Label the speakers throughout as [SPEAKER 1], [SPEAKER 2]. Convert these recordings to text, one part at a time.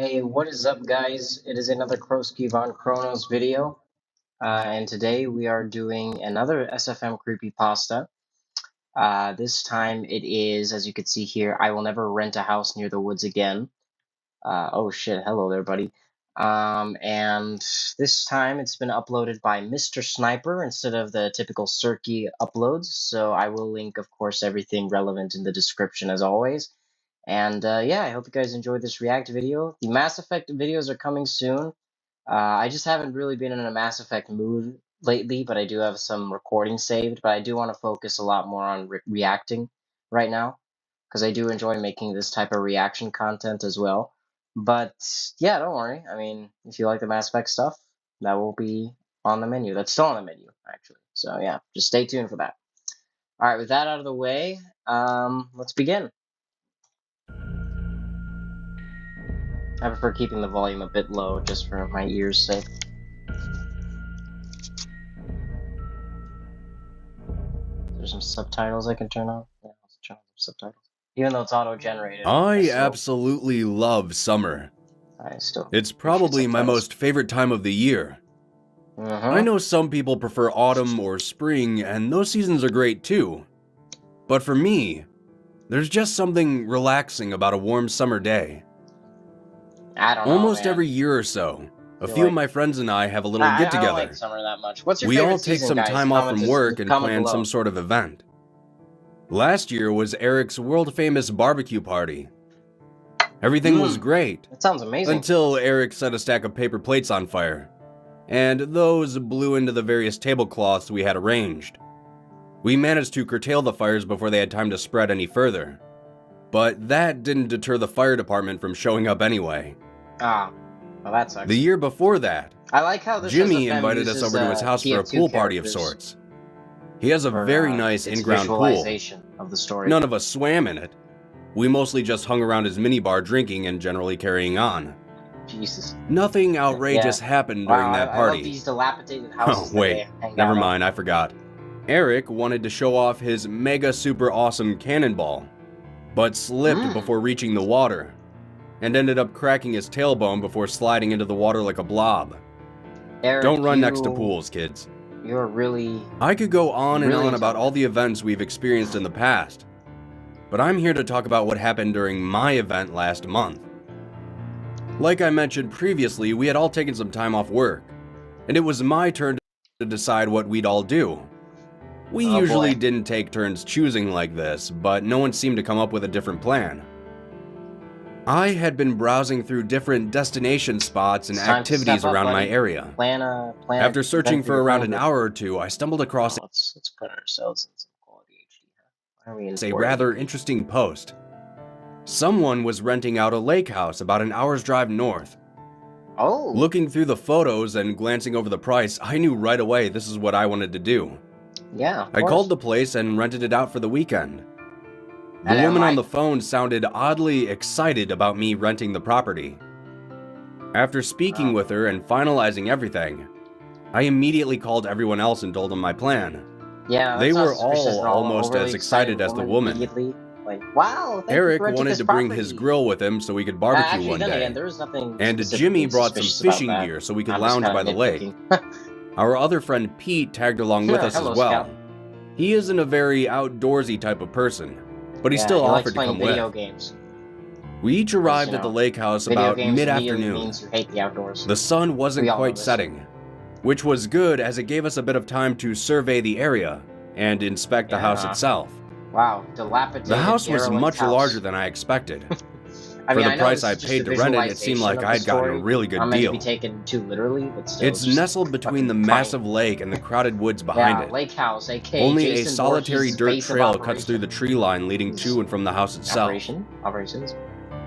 [SPEAKER 1] Hey, what is up, guys? It is another Crowski von Chronos video, and today we are doing another SFM creepypasta. This time it is, as you can see here, I will never rent a house near the woods again. Oh shit, hello there, buddy. And this time it's been uploaded by Mr. Sniper instead of the typical Cirky uploads, so I will link, of course, everything relevant in the description as always. And yeah, I hope you guys enjoyed this React video. The Mass Effect videos are coming soon. I just haven't really been in a Mass Effect mood lately, but I do have some recordings saved. But I do want to focus a lot more on reacting right now, because I do enjoy making this type of reaction content as well. But yeah, don't worry. I mean, if you like the Mass Effect stuff, that will be on the menu. That's still on the menu, actually. So yeah, just stay tuned for that. All right, with that out of the way, let's begin. I prefer keeping the volume a bit low, just for my ears' sake. There's some subtitles I can turn on. Yeah, let's turn on some subtitles. Even though it's auto-generated.
[SPEAKER 2] I absolutely love summer. It's probably my most favorite time of the year. I know some people prefer autumn or spring, and those seasons are great too. But for me, there's just something relaxing about a warm summer day.
[SPEAKER 1] I don't know,
[SPEAKER 2] Almost
[SPEAKER 1] man.
[SPEAKER 2] every year or so, a few of my friends and I have a little get-together.
[SPEAKER 1] I don't like summer that much. What's your
[SPEAKER 2] we
[SPEAKER 1] favorite
[SPEAKER 2] all take
[SPEAKER 1] season,
[SPEAKER 2] some
[SPEAKER 1] guys?
[SPEAKER 2] time off from work and plan some sort of event. Last year was Eric's world-famous barbecue party. Everything was great.
[SPEAKER 1] That sounds amazing.
[SPEAKER 2] Until Eric set a stack of paper plates on fire, and those blew into the various tablecloths we had arranged. We managed to curtail the fires before they had time to spread any further. But that didn't deter the fire department from showing up anyway.
[SPEAKER 1] Ah, well, that sucks.
[SPEAKER 2] The year before that,
[SPEAKER 1] I like how this
[SPEAKER 2] Jimmy invited us over to his house for a pool party of sorts. He has a very nice in-ground pool.
[SPEAKER 1] Of the story.
[SPEAKER 2] None of us swam in it. We mostly just hung around his minibar drinking and generally carrying on.
[SPEAKER 1] Jesus.
[SPEAKER 2] Nothing outrageous happened during that party.
[SPEAKER 1] I love these dilapidated houses.
[SPEAKER 2] Oh, wait, never mind, I forgot. Eric wanted to show off his mega super awesome cannonball, but slipped before reaching the water, and ended up cracking his tailbone before sliding into the water like a blob.
[SPEAKER 1] Eric,
[SPEAKER 2] don't run next to pools, kids.
[SPEAKER 1] You're really...
[SPEAKER 2] I could go on and on about all the events we've experienced in the past, but I'm here to talk about what happened during my event last month. Like I mentioned previously, we had all taken some time off work, and it was my turn to decide what we'd all do. We usually didn't take turns choosing like this, but no one seemed to come up with a different plan. I had been browsing through different destination spots and activities around my area. After searching for around an hour or two, I stumbled across
[SPEAKER 1] let's put ourselves in some quality HD.
[SPEAKER 2] A rather interesting post. Someone was renting out a lake house about an hour's drive north.
[SPEAKER 1] Oh.
[SPEAKER 2] Looking through the photos and glancing over the price, I knew right away this is what I wanted to do.
[SPEAKER 1] Yeah,
[SPEAKER 2] I called the place and rented it out for the weekend. The woman on the phone sounded oddly excited about me renting the property. After speaking with her and finalizing everything, I immediately called everyone else and told them my plan.
[SPEAKER 1] Yeah,
[SPEAKER 2] they were all almost as excited as the woman.
[SPEAKER 1] Like, wow,
[SPEAKER 2] Eric wanted to bring his grill with him so we could barbecue one day. And Jimmy brought some fishing gear so we could lounge by the lake. Our other friend Pete tagged along with us as well. He isn't a very outdoorsy type of person, but he still offered to come with. We each arrived at the lake house about mid-afternoon. The sun wasn't quite setting, which was good as it gave us a bit of time to survey the area and inspect the house itself.
[SPEAKER 1] Wow, dilapidated.
[SPEAKER 2] The house was much larger than I expected. For the price I paid to rent it, it seemed like I'd gotten a really good deal. It's nestled between the massive lake and the crowded woods behind it.
[SPEAKER 1] Lakehouse, aka
[SPEAKER 2] only a solitary dirt trail cuts through the tree line leading to and from the house itself.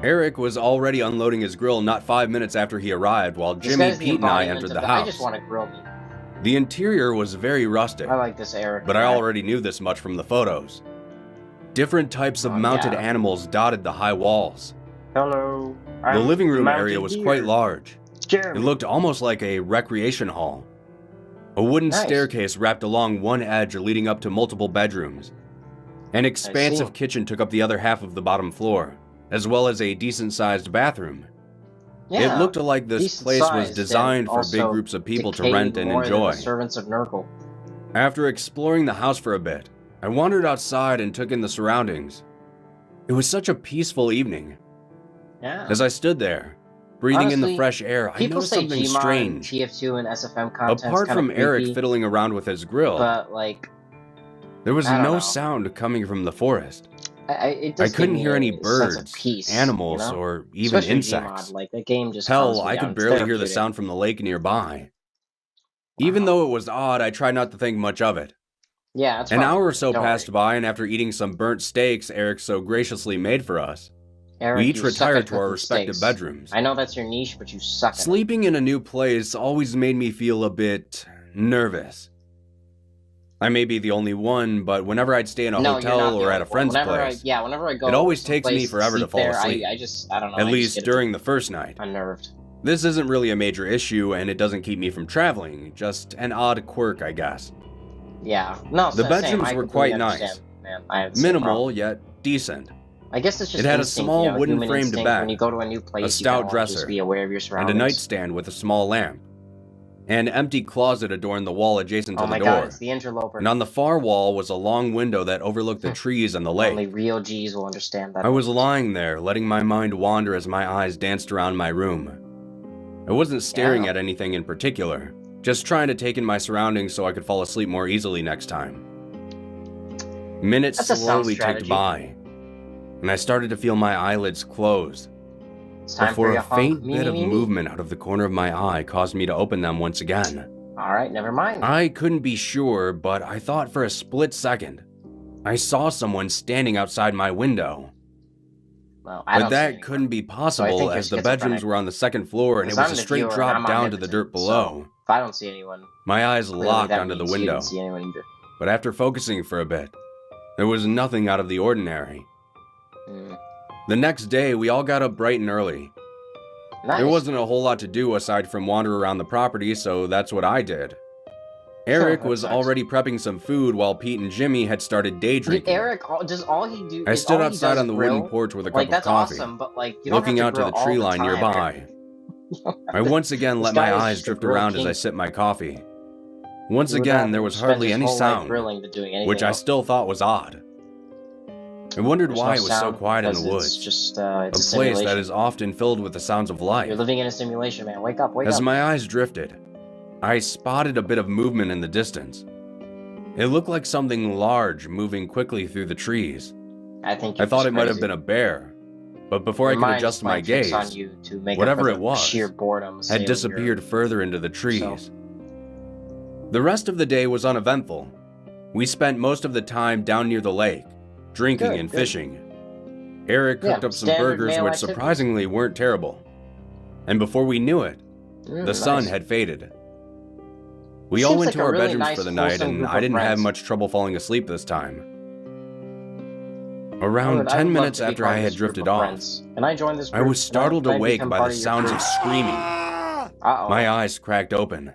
[SPEAKER 2] Eric was already unloading his grill not 5 minutes after he arrived, while Jimmy, Pete, and I entered the house.
[SPEAKER 1] I just want to grill me.
[SPEAKER 2] The interior was very rustic.
[SPEAKER 1] I like this, Eric.
[SPEAKER 2] But I already knew this much from the photos. Different types of mounted animals dotted the high walls.
[SPEAKER 1] Hello.
[SPEAKER 2] The living room area was quite large. It looked almost like a recreation hall. A wooden staircase wrapped along one edge leading up to multiple bedrooms. An expansive kitchen took up the other half of the bottom floor, as well as a decent-sized bathroom. It looked like this
[SPEAKER 1] decent
[SPEAKER 2] place was
[SPEAKER 1] sized,
[SPEAKER 2] designed
[SPEAKER 1] and
[SPEAKER 2] for big
[SPEAKER 1] also
[SPEAKER 2] groups of people to
[SPEAKER 1] decayed
[SPEAKER 2] rent and
[SPEAKER 1] more than
[SPEAKER 2] enjoy.
[SPEAKER 1] the servants of Nurgle.
[SPEAKER 2] After exploring the house for a bit, I wandered outside and took in the surroundings. It was such a peaceful evening.
[SPEAKER 1] Yeah.
[SPEAKER 2] As I stood there, breathing in the fresh air, I noticed something strange.
[SPEAKER 1] TF2 and SFM content
[SPEAKER 2] Apart from Eric fiddling around with his grill,
[SPEAKER 1] but like,
[SPEAKER 2] there was no sound coming from the forest. I couldn't hear any birds, animals, or even insects.
[SPEAKER 1] Like, that game just
[SPEAKER 2] Hell, I could barely hear the sound from the lake nearby. Even though it was odd, I tried not to think much of it.
[SPEAKER 1] Yeah, that's
[SPEAKER 2] An hour or so passed by, and after eating some burnt steaks Eric so graciously made for us, we each retired to our respective bedrooms.
[SPEAKER 1] I know that's your niche, but you suck at it.
[SPEAKER 2] Sleeping in a new place always made me feel a bit nervous. I may be the only one, but whenever I'd stay in a hotel or at a friend's place,
[SPEAKER 1] whenever I go,
[SPEAKER 2] it always takes me forever to fall asleep.
[SPEAKER 1] I don't know.
[SPEAKER 2] At least during the first night.
[SPEAKER 1] Unnerved.
[SPEAKER 2] This isn't really a major issue, and it doesn't keep me from traveling. Just an odd quirk, I guess.
[SPEAKER 1] Yeah. No,
[SPEAKER 2] the bedrooms were quite nice. Minimal, yet decent.
[SPEAKER 1] I guess it's just
[SPEAKER 2] it had a small wooden framed bed,
[SPEAKER 1] when you go to a new place,
[SPEAKER 2] a stout dresser,
[SPEAKER 1] just be aware of your surroundings.
[SPEAKER 2] And a nightstand with a small lamp. An empty closet adorned the wall adjacent to the door.
[SPEAKER 1] Oh my god, it's the interloper.
[SPEAKER 2] And on the far wall was a long window that overlooked the trees and the lake.
[SPEAKER 1] Only real G's will understand that.
[SPEAKER 2] I was lying there, letting my mind wander as my eyes danced around my room. I wasn't staring at anything in particular, just trying to take in my surroundings so I could fall asleep more easily next time. Minutes slowly ticked by, and I started to feel my eyelids close. Before a faint bit of movement out of the corner of my eye caused me to open them once again.
[SPEAKER 1] Alright, never mind.
[SPEAKER 2] I couldn't be sure, but I thought for a split second, I saw someone standing outside my window.
[SPEAKER 1] Well,
[SPEAKER 2] but that couldn't be possible as the bedrooms were on the second floor and it was a straight drop down to the dirt below.
[SPEAKER 1] If I don't see anyone,
[SPEAKER 2] my eyes locked onto the window.
[SPEAKER 1] See anyone either.
[SPEAKER 2] But after focusing for a bit, there was nothing out of the ordinary. The next day, we all got up bright and early.
[SPEAKER 1] Nice.
[SPEAKER 2] There wasn't a whole lot to do aside from wander around the property, so that's what I did. Eric was already prepping some food while Pete and Jimmy had started day drinking.
[SPEAKER 1] Eric, does all he do?
[SPEAKER 2] I stood outside on the wooden porch with a cup of coffee,
[SPEAKER 1] awesome, but like, you don't
[SPEAKER 2] looking out to the tree line nearby. I once again let my eyes drift around as I sipped my coffee. Once again, there was hardly any sound, which I still thought was odd. I wondered why it was so quiet in the woods,
[SPEAKER 1] it's
[SPEAKER 2] a place that is often filled with the sounds of life.
[SPEAKER 1] You're living in a simulation, man. Wake up, wake up.
[SPEAKER 2] As my eyes drifted, I spotted a bit of movement in the distance. It looked like something large moving quickly through the trees.
[SPEAKER 1] I
[SPEAKER 2] thought it might have been a bear, but before I could adjust my gaze, whatever it was had disappeared further into the trees. The rest of the day was uneventful. We spent most of the time down near the lake, drinking and fishing. Eric cooked up some burgers which surprisingly weren't terrible. And before we knew it, the sun had faded. We all went to our bedrooms for the night, and I didn't have much trouble falling asleep this time. Around 10 minutes after I had drifted off, I was startled awake by the sounds of screaming. My eyes cracked open,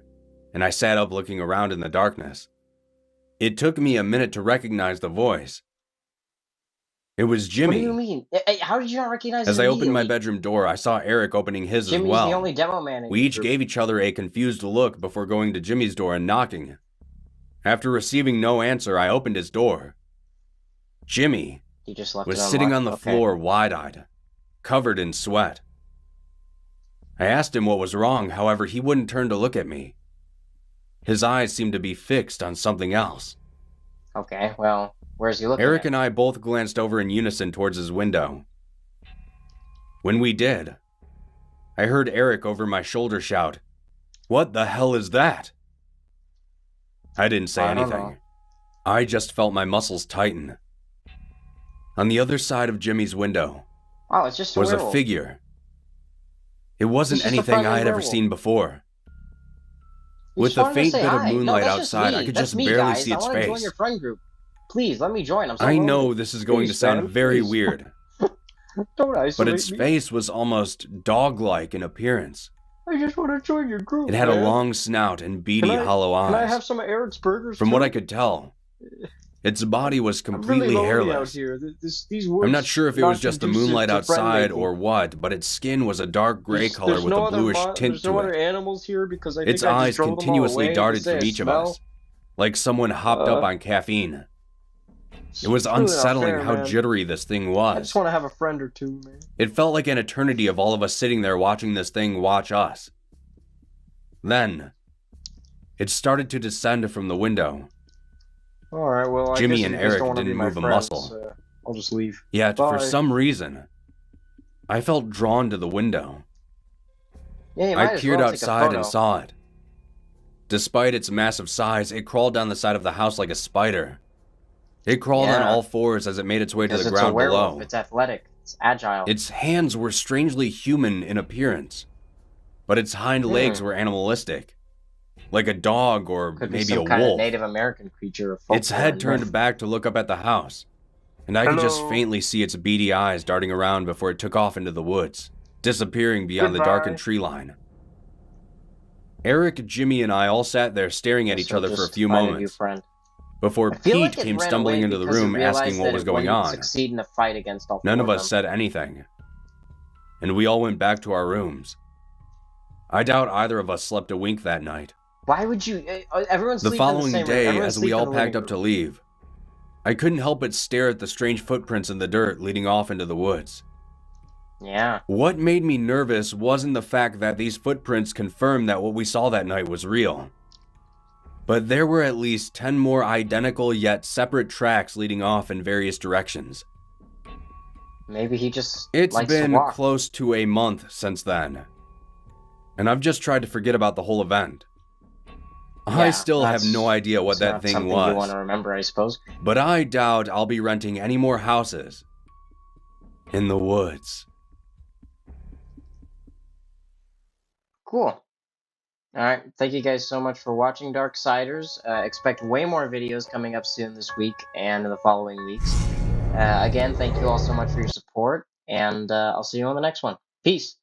[SPEAKER 2] and I sat up looking around in the darkness. It took me a minute to recognize the voice. It was Jimmy.
[SPEAKER 1] What do you mean? How did you not recognize him?
[SPEAKER 2] As I opened my bedroom door, I saw Eric opening his as well.
[SPEAKER 1] Jimmy's the only demo man.
[SPEAKER 2] We each gave each other a confused look before going to Jimmy's door and knocking. After receiving no answer, I opened his door. Jimmy was sitting on the floor wide-eyed, covered in sweat. I asked him what was wrong, however, he wouldn't turn to look at me. His eyes seemed to be fixed on something else.
[SPEAKER 1] Okay, well, where's he looking
[SPEAKER 2] Eric and I both glanced over in unison towards his window. When we did, I heard Eric over my shoulder shout, "What the hell is that?" I didn't say anything. I just felt my muscles tighten. On the other side of Jimmy's window was a figure. It wasn't anything I had ever seen before. With the faint bit of moonlight outside, I could just barely see its face.
[SPEAKER 1] Join your friend group. Please, let me join.
[SPEAKER 2] I know this is going to sound very weird, but its face was almost dog-like in appearance.
[SPEAKER 1] I just want to join your group.
[SPEAKER 2] It had a long snout and beady, hollow eyes.
[SPEAKER 1] Can I have some of Eric's burgers?
[SPEAKER 2] From what I could tell, Its body was
[SPEAKER 3] I'm
[SPEAKER 2] completely
[SPEAKER 3] really lonely out
[SPEAKER 2] hairless.
[SPEAKER 3] here. These woods
[SPEAKER 2] I'm not sure if it was just the
[SPEAKER 3] conducive
[SPEAKER 2] moonlight
[SPEAKER 3] to friend
[SPEAKER 2] outside
[SPEAKER 3] making.
[SPEAKER 2] or what, but its skin was a dark gray color
[SPEAKER 3] There's
[SPEAKER 2] with
[SPEAKER 3] no
[SPEAKER 2] a
[SPEAKER 3] other
[SPEAKER 2] bluish tint
[SPEAKER 3] there's no
[SPEAKER 2] to
[SPEAKER 3] other
[SPEAKER 2] it.
[SPEAKER 3] animals here because I
[SPEAKER 2] Its
[SPEAKER 3] think I just
[SPEAKER 2] eyes
[SPEAKER 3] drove them all
[SPEAKER 2] continuously
[SPEAKER 3] away.
[SPEAKER 2] darted
[SPEAKER 3] They say
[SPEAKER 2] from
[SPEAKER 3] I
[SPEAKER 2] each of
[SPEAKER 3] smell.
[SPEAKER 2] us, like someone hopped up on caffeine. It was
[SPEAKER 3] It's really not
[SPEAKER 2] unsettling
[SPEAKER 3] fair,
[SPEAKER 2] how
[SPEAKER 3] man.
[SPEAKER 2] jittery this thing
[SPEAKER 3] I just
[SPEAKER 2] was.
[SPEAKER 3] want to have a friend or two, man.
[SPEAKER 2] It felt like an eternity of all of us sitting there watching this thing watch us. Then, it started to descend from the window.
[SPEAKER 3] All right, well, I
[SPEAKER 2] Jimmy
[SPEAKER 3] guess
[SPEAKER 2] and
[SPEAKER 3] if you guys
[SPEAKER 2] Eric
[SPEAKER 3] don't want to be
[SPEAKER 2] didn't
[SPEAKER 3] my
[SPEAKER 2] move a
[SPEAKER 3] friends,
[SPEAKER 2] muscle.
[SPEAKER 3] I'll just leave.
[SPEAKER 2] Yet,
[SPEAKER 3] Bye.
[SPEAKER 2] for some reason, I felt drawn to the window.
[SPEAKER 1] Yeah, you
[SPEAKER 2] I
[SPEAKER 1] might as
[SPEAKER 2] peered
[SPEAKER 1] well take a
[SPEAKER 2] outside
[SPEAKER 1] photo.
[SPEAKER 2] and saw it. Despite its massive size, it crawled down the side of the house like a spider. It crawled on all fours as it made its way to the ground below.
[SPEAKER 1] It's athletic. It's agile.
[SPEAKER 2] Its hands were strangely human in appearance, but its hind legs were animalistic, like a dog or
[SPEAKER 1] Could
[SPEAKER 2] maybe
[SPEAKER 1] be some
[SPEAKER 2] a
[SPEAKER 1] kind
[SPEAKER 2] wolf.
[SPEAKER 1] of Native American creature.
[SPEAKER 2] Its head turned back to look up at the house, and I could just faintly see its beady eyes darting around before it took off into the woods, disappearing beyond the darkened tree line. Eric, Jimmy, and I all sat there staring at each other for a few moments before Pete came stumbling into the room asking what was going on.
[SPEAKER 1] Succeed in a fight against all
[SPEAKER 2] None of
[SPEAKER 1] four
[SPEAKER 2] us said anything, and we all went back to our rooms. I doubt either of us slept a wink that night.
[SPEAKER 1] Why would you? Everyone's
[SPEAKER 2] the
[SPEAKER 1] sleeping in the
[SPEAKER 2] following
[SPEAKER 1] same
[SPEAKER 2] day,
[SPEAKER 1] room.
[SPEAKER 2] as we all packed up to leave, I couldn't help but stare at the strange footprints in the dirt leading off into the woods.
[SPEAKER 1] Yeah.
[SPEAKER 2] What made me nervous wasn't the fact that these footprints confirmed that what we saw that night was real, but there were at least 10 more identical yet separate tracks leading off in various directions.
[SPEAKER 1] Maybe he just
[SPEAKER 2] It's
[SPEAKER 1] likes
[SPEAKER 2] been
[SPEAKER 1] to walk.
[SPEAKER 2] close to a month since then, and I've just tried to forget about the whole event. I still have no idea what that thing was.
[SPEAKER 1] You want to remember, I suppose.
[SPEAKER 2] But I doubt I'll be renting any more houses in the woods.
[SPEAKER 1] Cool. Alright, thank you guys so much for watching Darksiders. Expect way more videos coming up soon this week and in the following weeks. Again, thank you all so much for your support, and I'll see you on the next one. Peace!